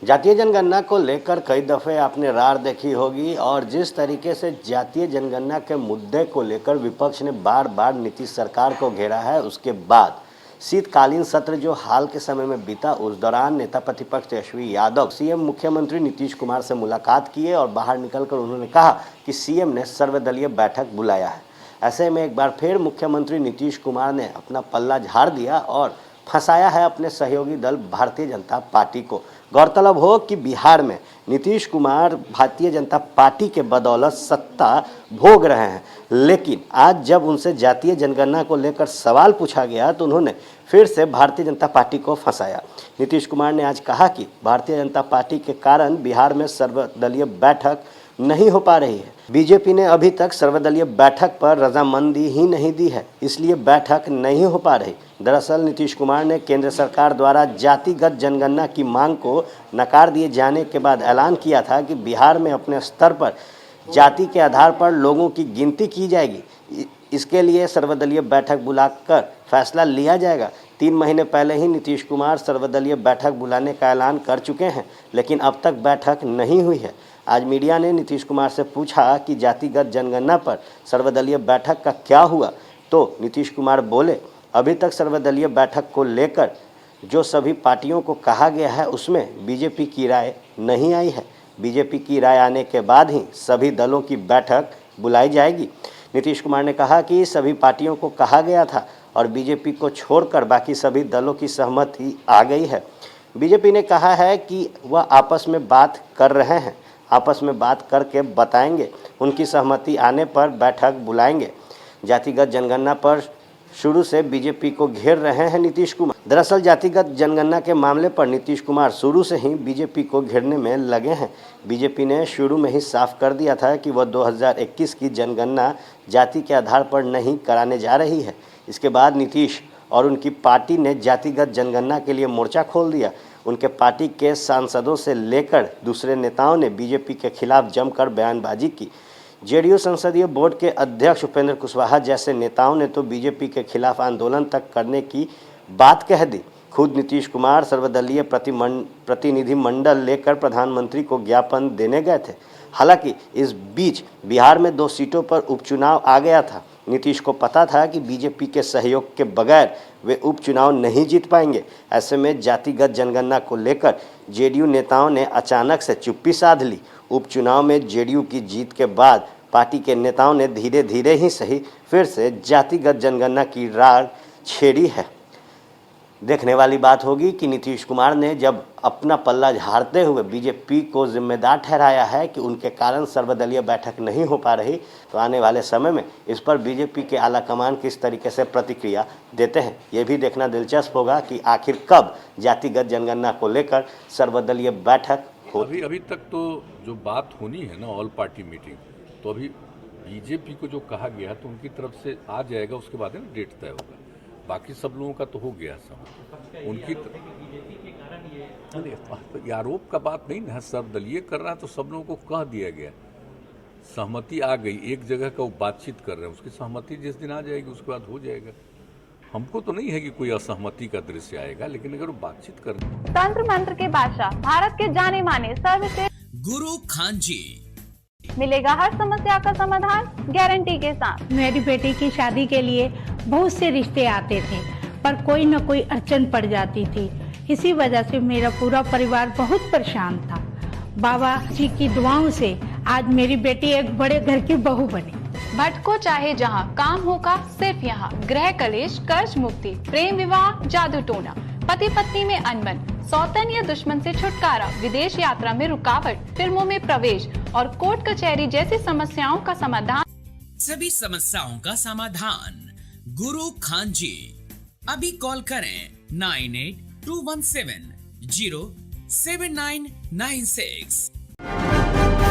जातीय जनगणना को लेकर कई दफ़े आपने रार देखी होगी और जिस तरीके से जातीय जनगणना के मुद्दे को लेकर विपक्ष ने बार बार नीतीश सरकार को घेरा है, उसके बाद शीतकालीन सत्र जो हाल के समय में बीता, उस दौरान नेता प्रतिपक्ष तेजस्वी यादव सीएम मुख्यमंत्री नीतीश कुमार से मुलाकात किए और बाहर निकलकर उन्होंने कहा कि सीएम ने सर्वदलीय बैठक बुलाया है। ऐसे में एक बार फिर मुख्यमंत्री नीतीश कुमार ने अपना पल्ला झाड़ दिया और फंसाया है अपने सहयोगी दल भारतीय जनता पार्टी को। गौरतलब हो कि बिहार में नीतीश कुमार भारतीय जनता पार्टी के बदौलत सत्ता भोग रहे हैं, लेकिन आज जब उनसे जातीय जनगणना को लेकर सवाल पूछा गया तो उन्होंने फिर से भारतीय जनता पार्टी को फंसाया। नीतीश कुमार ने आज कहा कि भारतीय जनता पार्टी के कारण बिहार में सर्वदलीय बैठक नहीं हो पा रही है। बीजेपी ने अभी तक सर्वदलीय बैठक पर रजामंदी ही नहीं दी है, इसलिए बैठक नहीं हो पा रही। दरअसल नीतीश कुमार ने केंद्र सरकार द्वारा जातिगत जनगणना की मांग को नकार दिए जाने के बाद ऐलान किया था कि बिहार में अपने स्तर पर जाति के आधार पर लोगों की गिनती की जाएगी। इसके लिए सर्वदलीय बैठक बुलाकर फैसला लिया जाएगा। 3 महीने पहले ही नीतीश कुमार सर्वदलीय बैठक बुलाने का ऐलान कर चुके हैं, लेकिन अब तक बैठक नहीं हुई है। आज मीडिया ने नीतीश कुमार से पूछा कि जातिगत जनगणना पर सर्वदलीय बैठक का क्या हुआ, तो नीतीश कुमार बोले, अभी तक सर्वदलीय बैठक को लेकर जो सभी पार्टियों को कहा गया है उसमें बीजेपी की राय नहीं आई है। बीजेपी की राय आने के बाद ही सभी दलों की बैठक बुलाई जाएगी। नीतीश कुमार ने कहा कि सभी पार्टियों को कहा गया था और बीजेपी को छोड़कर बाकी सभी दलों की सहमति आ गई है। बीजेपी ने कहा है कि वह आपस में बात कर रहे हैं, आपस में बात करके बताएंगे, उनकी सहमति आने पर बैठक बुलाएंगे। जातिगत जनगणना पर शुरू से बीजेपी को घेर रहे हैं नीतीश कुमार। दरअसल जातिगत जनगणना के मामले पर नीतीश कुमार शुरू से ही बीजेपी को घेरने में लगे हैं। बीजेपी ने शुरू में ही साफ कर दिया था कि वह 2021 की जनगणना जाति के आधार पर नहीं कराने जा रही है। इसके बाद नीतीश और उनकी पार्टी ने जातिगत जनगणना के लिए मोर्चा खोल दिया। उनके पार्टी के सांसदों से लेकर दूसरे नेताओं ने बीजेपी के खिलाफ जमकर बयानबाजी की। जेडीयू संसदीय बोर्ड के अध्यक्ष उपेंद्र कुशवाहा जैसे नेताओं ने तो बीजेपी के खिलाफ आंदोलन तक करने की बात कह दी। खुद नीतीश कुमार सर्वदलीय प्रतिनिधिमंडल लेकर प्रधानमंत्री को ज्ञापन देने गए थे। हालांकि इस बीच बिहार में 2 सीटों पर उपचुनाव आ गया था। नीतीश को पता था कि बीजेपी के सहयोग के बगैर वे उपचुनाव नहीं जीत पाएंगे। ऐसे में जातिगत जनगणना को लेकर जेडीयू नेताओं ने अचानक से चुप्पी साध ली। उपचुनाव में जेडीयू की जीत के बाद पार्टी के नेताओं ने धीरे धीरे ही सही फिर से जातिगत जनगणना की रार छेड़ी है। देखने वाली बात होगी कि नीतीश कुमार ने जब अपना पल्ला झाड़ते हुए बीजेपी को जिम्मेदार ठहराया है कि उनके कारण सर्वदलीय बैठक नहीं हो पा रही, तो आने वाले समय में इस पर बीजेपी के आला कमान किस तरीके से प्रतिक्रिया देते हैं, ये भी देखना दिलचस्प होगा कि आखिर कब जातिगत जनगणना को लेकर सर्वदलीय बैठक हो। अभी तक तो जो बात होनी है ना ऑल पार्टी मीटिंग, तो अभी बीजेपी को जो कहा गया तो उनकी तरफ से आ जाएगा, उसके बाद ना डेट तय होगा। बाकी सब लोगों का तो हो गया सब। उनकी आरोप का बात नहीं ना, सर्वदलीय कर रहा है तो सब लोगों को कह दिया गया, सहमति आ गई। एक जगह का वो बातचीत कर रहे हैं, उसकी सहमति जिस दिन आ जाएगी उसके बाद हो जाएगा। हमको तो नहीं है कि कोई असहमति का दृश्य आएगा, लेकिन अगर वो बातचीत कर तंत्र मंत्र के बादशाह भारत के जाने माने सर्वश्रेष्ठ गुरु खान जी मिलेगा हर समस्या का समाधान गारंटी के साथ। मेरी बेटी की शादी के लिए बहुत से रिश्ते आते थे, पर कोई न कोई अड़चन पड़ जाती थी। इसी वजह से मेरा पूरा परिवार बहुत परेशान था। बाबा जी की दुआओं से आज मेरी बेटी एक बड़े घर की बहू बनी। भटको चाहे जहाँ, काम होगा सिर्फ यहाँ। गृह कलेश, कर्ज मुक्ति, प्रेम विवाह, जादू टोना, पति पत्नी में अनबन, सौतन या दुश्मन से छुटकारा, विदेश यात्रा में रुकावट, फिल्मों में प्रवेश और कोर्ट कचहरी जैसी समस्याओं का समाधान। सभी समस्याओं का समाधान गुरु खान जी। अभी कॉल करें 9821707996।